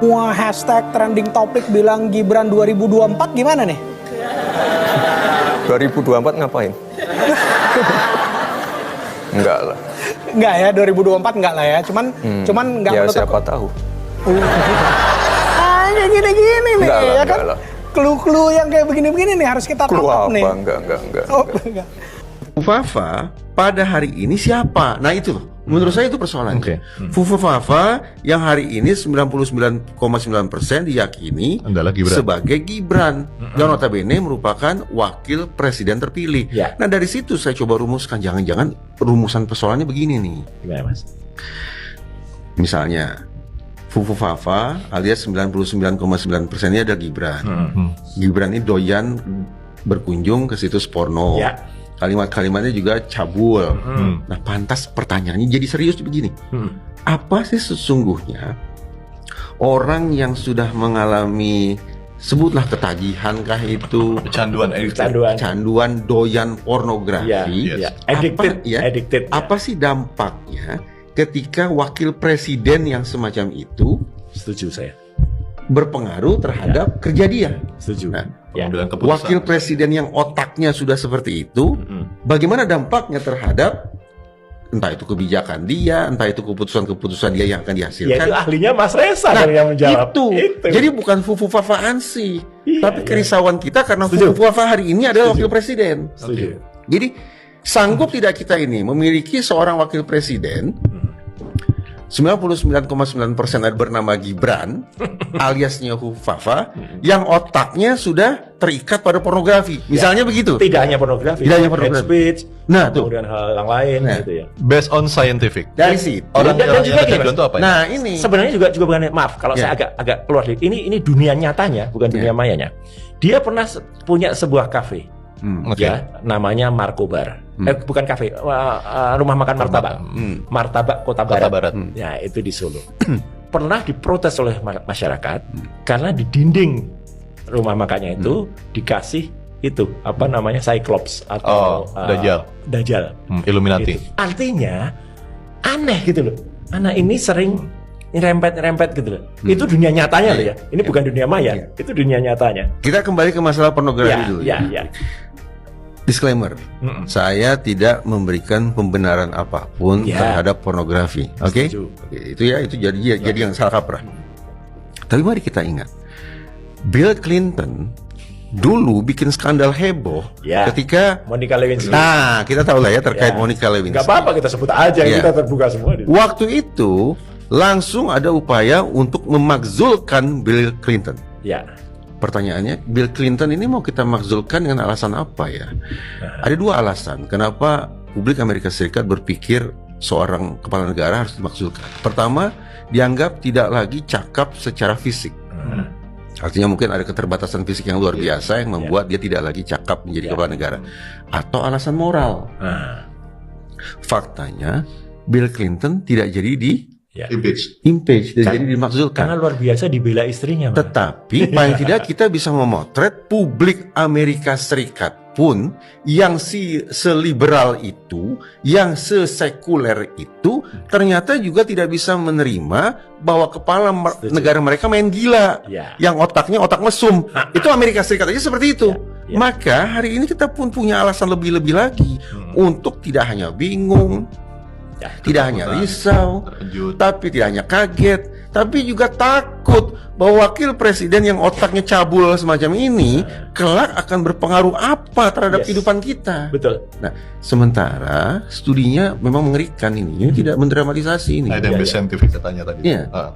Wah, hashtag trending topik bilang Gibran 2024 gimana nih? 2024 ngapain? Enggak lah. Enggak ya, 2024 enggak lah ya. Cuman enggak Ya menutup. siapa tahu. Kayak gini-gini nih, Enggak lah, ya kan? enggak lah. Clue-clue yang kayak begini-begini nih harus kita Clue tangkap apa? nih. Enggak. Oh, enggak. Fufafa pada hari ini siapa? Nah itu loh, menurut saya itu persoalannya. Fufafa yang hari ini 99,9% diyakini adalah Gibran. sebagai Gibran, yang notabene merupakan wakil presiden terpilih. Ya. Nah dari situ saya coba rumuskan, jangan-jangan rumusan persoalannya begini nih. Gimana Mas? Misalnya Fufafa alias 99,9% ini adalah Gibran. Gibran ini doyan berkunjung ke situs porno. Ya. Kalimat-kalimatnya juga cabul. Nah, pantas pertanyaannya jadi serius begini. Apa sih sesungguhnya orang yang sudah mengalami, sebutlah ketagihankah itu, Kecanduan kecanduan doyan pornografi, Ya. Addicted, addicted. apa sih dampaknya ketika wakil presiden yang semacam itu Setuju saya. berpengaruh terhadap kerja dia? Setuju. Nah, pengambilan keputusan. wakil presiden yang otaknya sudah seperti itu, bagaimana dampaknya terhadap entah itu kebijakan dia, entah itu keputusan-keputusan dia yang akan Ya dihasilkan. itu ahlinya Mas Reza Nah, yang menjawab. itu. Jadi bukan fufu-fafaan sih, Iya, tapi kerisauan kita karena Setuju. fufu-fafa hari ini adalah wakil presiden. Setuju. Jadi sanggup tidak kita ini memiliki seorang wakil presiden 99,9% ada bernama Gibran aliasnya Fufafa yang otaknya sudah terikat pada pornografi. Misalnya begitu. Tidak hanya pornografi, Tidak hanya hate pornografi. speech, Nah, tuh. kemudian hal yang lain Nah. gitu ya. Based on scientific. Dari situ. Orang Dan yang juga gini, kecanduan Mas. itu apa ya? Nah, ini Sebenarnya juga bukan, maaf kalau Ya. saya agak keluar dikit. Ini dunia nyatanya, bukan dunia mayanya. Dia pernah punya sebuah kafe. Oke. Ya, namanya Marco Bar. Bukan kafe, rumah makan martabak. Martabak Kota Barat. Kota Barat. Ya, itu di Solo. Pernah diprotes oleh masyarakat karena di dinding rumah makannya itu dikasih itu apa namanya Cyclops atau Dajjal. Dajjal. Illuminati. Gitu. Artinya aneh gitu loh. Anak ini sering rempet gitu loh. Itu dunia nyatanya loh ya. Ini bukan dunia maya. Itu dunia nyatanya. kita kembali ke masalah pornografi Ya, dulu. ya, ya. Disclaimer, saya tidak memberikan pembenaran apapun Ya. terhadap pornografi. Oke? Setuju. Itu ya, itu jadi yang salah kaprah. Tapi mari kita ingat, Bill Clinton dulu bikin skandal heboh Ya. ketika Monica Lewinsky. nah kita tahu lah ya terkait Ya. Monica Lewinsky. Nggak apa-apa kita sebut aja, Ya. kita terbuka semua. di- Waktu itu langsung ada upaya untuk memakzulkan Bill Clinton. Ya. Pertanyaannya, Bill Clinton ini mau kita makzulkan dengan alasan apa ya? Ada dua alasan kenapa publik Amerika Serikat berpikir seorang kepala negara harus dimakzulkan. Pertama, dianggap tidak lagi cakap secara fisik. Artinya mungkin ada keterbatasan fisik yang luar biasa yang membuat dia tidak lagi cakap menjadi kepala negara. Atau alasan moral. Nah, Faktanya, Bill Clinton tidak jadi ya. impeach, tidak jadi dimakzulkan. Karena luar biasa dibela istrinya. Mas. Tetapi paling tidak kita bisa memotret publik Amerika Serikat pun yang seliberal itu, yang sesekuler itu ternyata juga tidak bisa menerima bahwa kepala negara mereka main gila, Ya. yang otaknya otak mesum. Itu Amerika Serikat aja seperti itu. Ya. Maka hari ini kita pun punya alasan lebih-lebih lagi untuk tidak hanya bingung, Ya. tidak hanya risau, Terkejut. tapi tidak hanya kaget, tapi juga takut bahwa wakil presiden yang otaknya cabul semacam ini kelak akan berpengaruh apa terhadap Yes. kehidupan kita. Betul. Nah, sementara studinya memang mengerikan ini tidak mendramatisasi ini. Ada yang base scientific katanya tadi. Iya. Ah,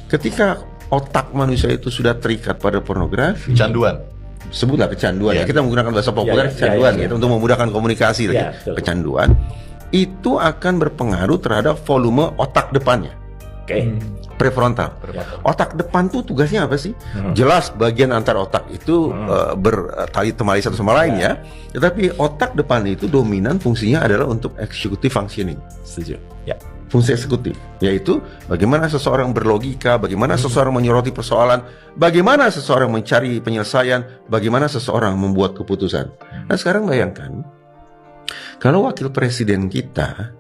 Ketika otak manusia itu sudah terikat pada pornografi, kecanduan. sebutlah kecanduan Iya. ya, kita menggunakan bahasa populer Iya, iya, kecanduan iya, iya. gitu untuk memudahkan komunikasi tadi. Iya, betul. Kecanduan itu akan berpengaruh terhadap volume otak depannya. Oke. Prefrontal. Otak depan tuh tugasnya apa sih? Jelas bagian antar otak itu bertali temali satu sama lain ya. Tetapi otak depan itu dominan fungsinya adalah untuk executive functioning. Setuju. Ya. Fungsi eksekutif, yaitu bagaimana seseorang berlogika, bagaimana seseorang menyoroti persoalan, bagaimana seseorang mencari penyelesaian, bagaimana seseorang membuat keputusan. Nah sekarang bayangkan, kalau wakil presiden kita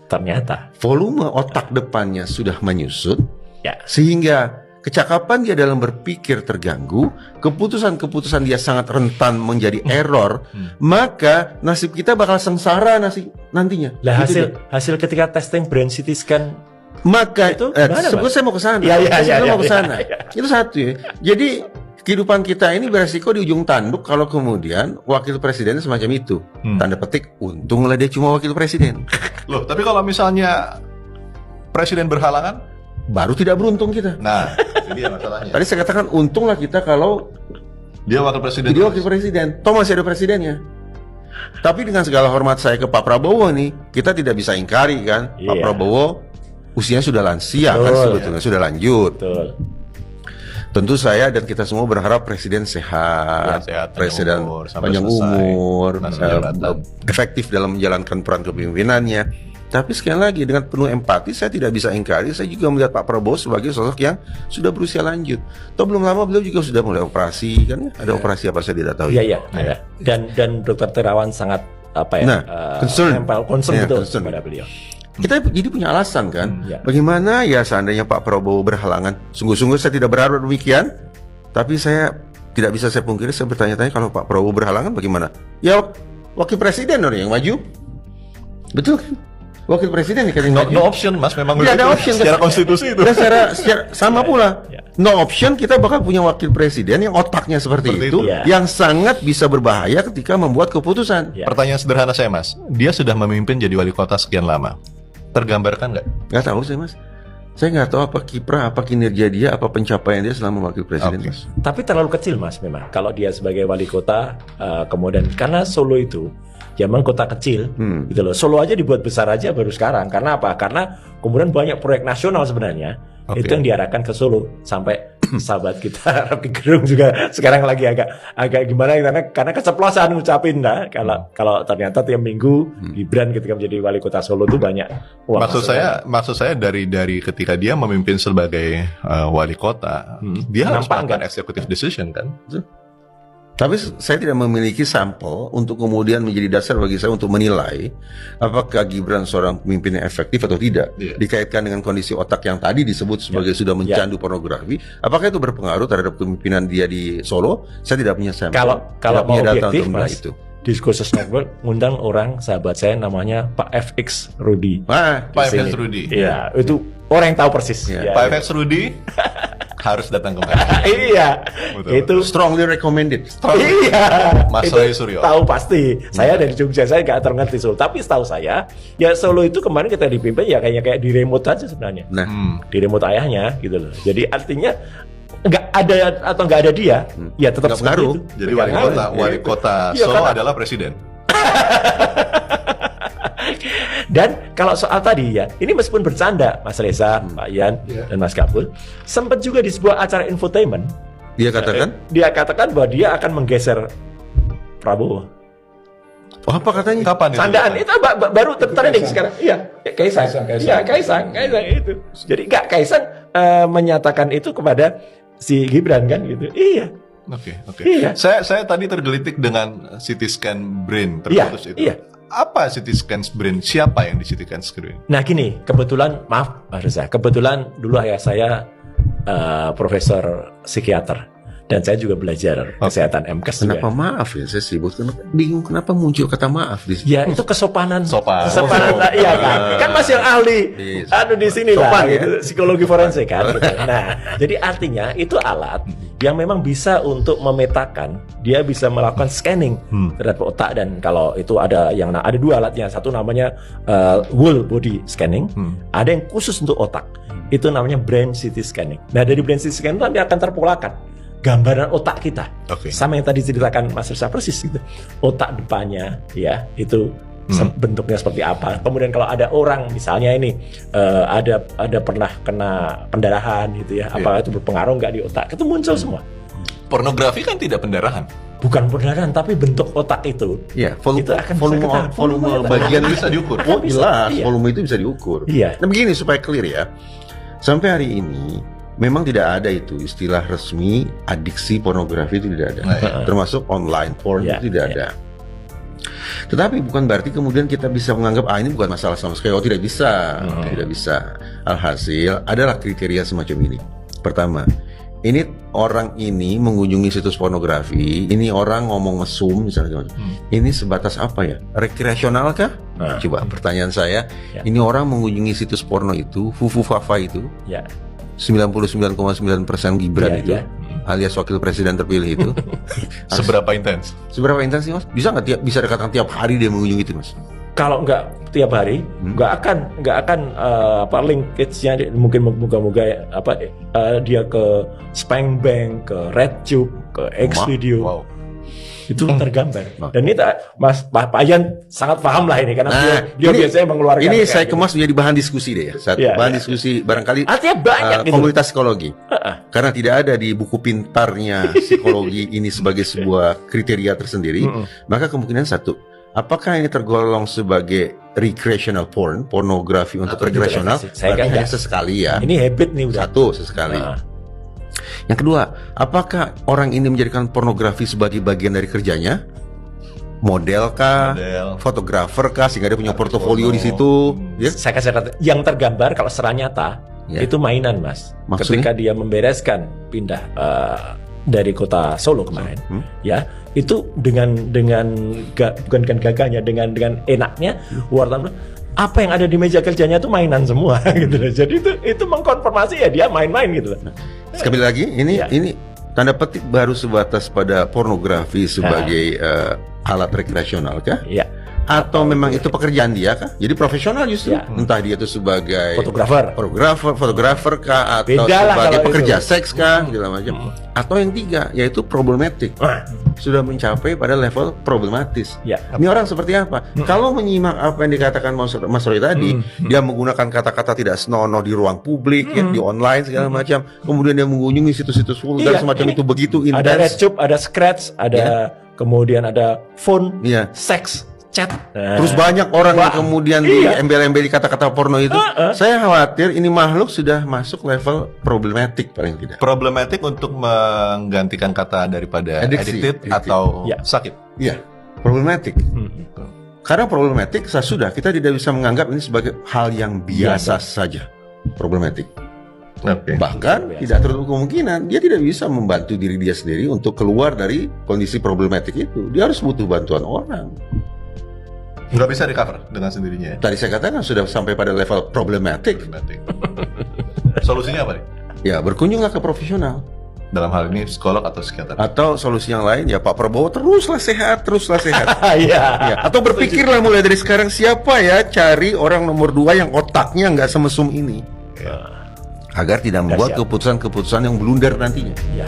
Ternyata. volume otak depannya sudah menyusut, Ya. sehingga kecakapan dia dalam berpikir terganggu, keputusan-keputusan dia sangat rentan menjadi error, maka nasib kita bakal sengsara nantinya. Lah Gitu hasil ketika testing brain CT scan maka Itu gimana, sebetulnya Mas? saya mau ke sana. Iya, iya, Saya iya, mau ke iya, sana. iya. Itu satu ya. Jadi kehidupan kita ini beresiko di ujung tanduk kalau kemudian wakil presiden semacam itu. Tanda petik, untunglah dia cuma wakil presiden. Loh, tapi kalau misalnya presiden berhalangan, Baru tidak beruntung kita. nah, ini dia masalahnya. Tadi saya katakan untunglah kita kalau Dia wakil presiden. jadi wakil presiden. Toh masih ada presidennya. Tapi dengan segala hormat saya ke Pak Prabowo nih, kita tidak bisa ingkari kan, Pak Iya. Prabowo usianya sudah lansia kan Betul. sebetulnya, sudah lanjut. betul. Tentu saya dan kita semua berharap presiden sehat, Ya, sehat, presiden panjang umur, sampai panjang selesai umur, masa jabatan. efektif dalam menjalankan peran kepemimpinannya. Tapi sekali lagi dengan penuh empati saya tidak bisa ingkari, saya juga melihat Pak Prabowo sebagai sosok yang sudah berusia lanjut. Toh belum lama beliau juga sudah mulai operasi kan ya? Ada operasi apa saya tidak tahu. Iya, iya, ada. Dan Dr. Terawan sangat Nah, concern. concern Ya, betul concern. kepada beliau. Kita jadi punya alasan kan, Ya. bagaimana ya seandainya Pak Prabowo berhalangan. Sungguh-sungguh saya tidak berharap demikian, tapi saya tidak bisa saya pungkiri, saya bertanya-tanya kalau Pak Prabowo berhalangan bagaimana? Ya wakil presiden dong yang maju, betul kan? Wakil presiden yang No, maju. no option, Mas. Memang Tidak ada begitu. option Secara kan? konstitusi itu. Dan secara sama pula, Ya. no option kita bakal punya wakil presiden yang otaknya seperti Seperti itu, itu. Ya. yang sangat bisa berbahaya ketika membuat keputusan. Ya. Pertanyaan sederhana saya, Mas. Dia sudah memimpin jadi wali kota sekian lama. Tergambarkan nggak? Nggak tahu saya mas. Saya nggak tahu apa kiprah, apa kinerja dia, apa pencapaian dia selama wakil presiden Oke. mas. Tapi terlalu kecil Mas memang. Kalau dia sebagai wali kota, kemudian karena Solo itu zaman kota kecil, gitu loh. Solo aja dibuat besar aja baru sekarang. Karena apa? Karena kemudian banyak proyek nasional sebenarnya. Oke. Itu yang diarahkan ke Solo sampai sahabat kita Rocky Gerung juga sekarang lagi agak gimana karena keceplosan ngucapin lah kalau ternyata tiap minggu Gibran ketika menjadi wali kota Solo tuh banyak uang Maksud saya dari ketika dia memimpin sebagai wali kota, dia harus Nampak melakukan nggak? executive decision kan? Tapi saya tidak memiliki sampel untuk kemudian menjadi dasar bagi saya untuk menilai apakah Gibran seorang pemimpin yang efektif atau tidak. Iya. Dikaitkan dengan kondisi otak yang tadi disebut sebagai sudah mencandu pornografi, apakah itu berpengaruh terhadap kepemimpinan dia di Solo? Saya tidak punya sampel. Kalau tidak mau punya data objektif untuk menilai Mas, itu. Diskursus Network ngundang orang sahabat saya namanya Pak FX Rudy. Wah, Pak Di sini. FX Rudy. Iya, itu orang yang tahu persis. Iya. Ya, Pak FX Rudy harus datang kembali. iya, Betul. itu strongly recommended. iya. Mas Itu Roy Suryo. tahu pasti. Saya dari Jogja, saya nggak termengerti Solo. Tapi setahu saya, ya Solo itu kemarin kita dipimpin ya kayak di remote aja sebenarnya. Nah, Di remote ayahnya gitu loh. Jadi artinya nggak ada atau nggak ada dia, ya tetap Nggak seperti pengaruh. itu. Jadi Nggak wali pengaruh. kota Iya, itu. Iya, Solo karena- adalah presiden. Dan kalau soal tadi ya, ini meskipun bercanda Mas Reza, Pak Ian, dan Mas Kapul, sempat juga di sebuah acara infotainment dia katakan, dia katakan bahwa dia akan menggeser Prabowo. oh apa katanya? Kapan itu? Candaan itu baru trending sekarang. Iya, Kaisang. Iya, Kaisang itu. Jadi enggak Kaisang menyatakan itu kepada si Gibran kan gitu. Iya. Oke. Iya. Saya tadi tergelitik dengan CT scan brain Iya, terputus itu. iya. Apa CT scan brain? Siapa yang di CT scan brain? Nah gini, kebetulan maaf Mas Reza, kebetulan dulu ayah saya profesor psikiater dan saya juga belajar kesehatan MKes juga. Kenapa maaf ya? Saya sibuk. Bingung kenapa muncul kata maaf di sini. Ya itu kesopanan. Sopan. Kesopanan lah, iya kan. Kan Mas yang ahli. Iya. Aduh di sini Sopan lah, ya. gitu, psikologi forensik kan. Gitu. Nah, jadi artinya itu alat yang memang bisa untuk memetakan, dia bisa melakukan scanning terhadap otak dan kalau itu ada ada dua alatnya. Satu namanya whole body scanning, ada yang khusus untuk otak. Itu namanya brain CT scanning. Nah, dari brain CT scanning itu nanti akan terpolakan gambaran otak kita. Oke. Sama yang tadi ceritakan Mas Reza persis gitu. Otak depannya ya itu bentuknya seperti apa. Kemudian kalau ada orang misalnya ini ada pernah kena pendarahan gitu ya, apakah itu berpengaruh nggak di otak? Itu muncul semua. Pornografi kan tidak pendarahan. Bukan pendarahan tapi bentuk otak itu. Ya, volume, Itu akan bisa volume, ketahuan. volume Volume bagian bisa diukur. Oh Bisa, jelas, iya. volume itu bisa diukur. Iya. Nah begini supaya clear ya, sampai hari ini memang tidak ada itu istilah resmi adiksi pornografi itu tidak ada, termasuk online porn Iya, itu tidak iya. ada. Tetapi bukan berarti kemudian kita bisa menganggap ini bukan masalah sama sekali. Oh tidak bisa, tidak bisa. Alhasil adalah kriteria semacam ini. Pertama, ini orang ini mengunjungi situs pornografi, ini orang ngomong mesum misalnya. Ini sebatas apa ya? Rekreasional kah? Nah. Coba pertanyaan saya, Ya. ini orang mengunjungi situs porno itu, Fufu-Fafa itu, Ya. 99,9% Gibran Ya, itu, ya. alias wakil presiden terpilih itu. Seberapa intens? Seberapa intens sih, Mas? Bisa nggak bisa dikatakan tiap hari dia mengunjungi itu, Mas? Kalau nggak tiap hari, nggak akan linkage-nya mungkin moga-moga dia ke Spank Bank, ke RedTube, ke Xvideo. Wow. Itu tergambar. Dan ini Mas Pak Yan sangat paham lah ini karena dia ini- biasanya mengeluarkan. Ini kayak saya gitu. kemas menjadi bahan diskusi deh ya. Iya, Bahan iya. diskusi barangkali Artinya banyak gitu. komunitas psikologi. Karena tidak ada di buku pintarnya psikologi ini sebagai sebuah kriteria tersendiri, maka kemungkinan satu, apakah ini tergolong sebagai recreational porn, pornografi untuk Atau rekreasional? juga saya Berarti kan hanya nggak. sesekali ya. Ini habit nih udah. Satu sesekali. Nah. Yang kedua, apakah orang ini menjadikan pornografi sebagai bagian dari kerjanya? Model kah? Model. Fotografer kah? Sehingga dia punya Artis portofolio porno. di situ. Ya? Saya kasih kata, yang tergambar kalau secara nyata Ya. itu mainan Mas. Maksudnya? Ketika dia membereskan pindah dari kota Solo kemarin, ya itu bukan dengan gagahnya, dengan enaknya wartawan apa yang ada di meja kerjanya itu mainan semua gitu loh. Jadi itu mengkonfirmasi ya dia main-main gitu loh. Sekali lagi, Ya. ini tanda petik baru sebatas pada pornografi sebagai alat rekreasional kah? Iya. Atau memang itu pekerjaan dia kah? Jadi profesional justru. Ya. Entah dia itu sebagai Fotografer. kah, atau Beda lah sebagai kalau pekerja itu. seks kah, segala macam. Atau yang tiga, yaitu problematik. Nah, Sudah mencapai pada level problematis. ya. Ini orang seperti apa? Kalau menyimak apa yang dikatakan Mas Roy tadi, dia menggunakan kata-kata tidak senonoh di ruang publik, ya, di online segala macam. Kemudian dia mengunjungi situs-situs vulgar Iya, semacam ini itu begitu Ada intens. RedTube, ada Scratch, ada kemudian ada phone, Iya. seks, chat. Nah, Terus banyak orang yang kemudian Iya. diembel-embeli kata-kata porno itu. Saya khawatir ini makhluk sudah masuk level problematik paling tidak. Problematik untuk menggantikan kata daripada Adiksi. addicted atau Ya. sakit. Iya, problematik. Hmm. Karena problematik sudah kita tidak bisa menganggap ini sebagai hal yang biasa saja. Problematik. Oke. Bahkan tidak tertutup kemungkinan dia tidak bisa membantu diri dia sendiri untuk keluar dari kondisi problematik itu. Dia harus butuh bantuan orang. Nggak bisa recover dengan sendirinya. Tadi saya katakan sudah sampai pada level problematik. Problematik. Solusinya apa nih? Ya berkunjunglah ke profesional. Dalam hal ini psikolog atau psikiater. Atau solusi yang lain ya Pak Prabowo teruslah sehat. Iya. Ya, atau berpikirlah mulai dari sekarang siapa ya cari orang nomor 2 yang otaknya nggak semesum ini. Ya. Agar tidak membuat siap. keputusan-keputusan yang blunder nantinya. Ya.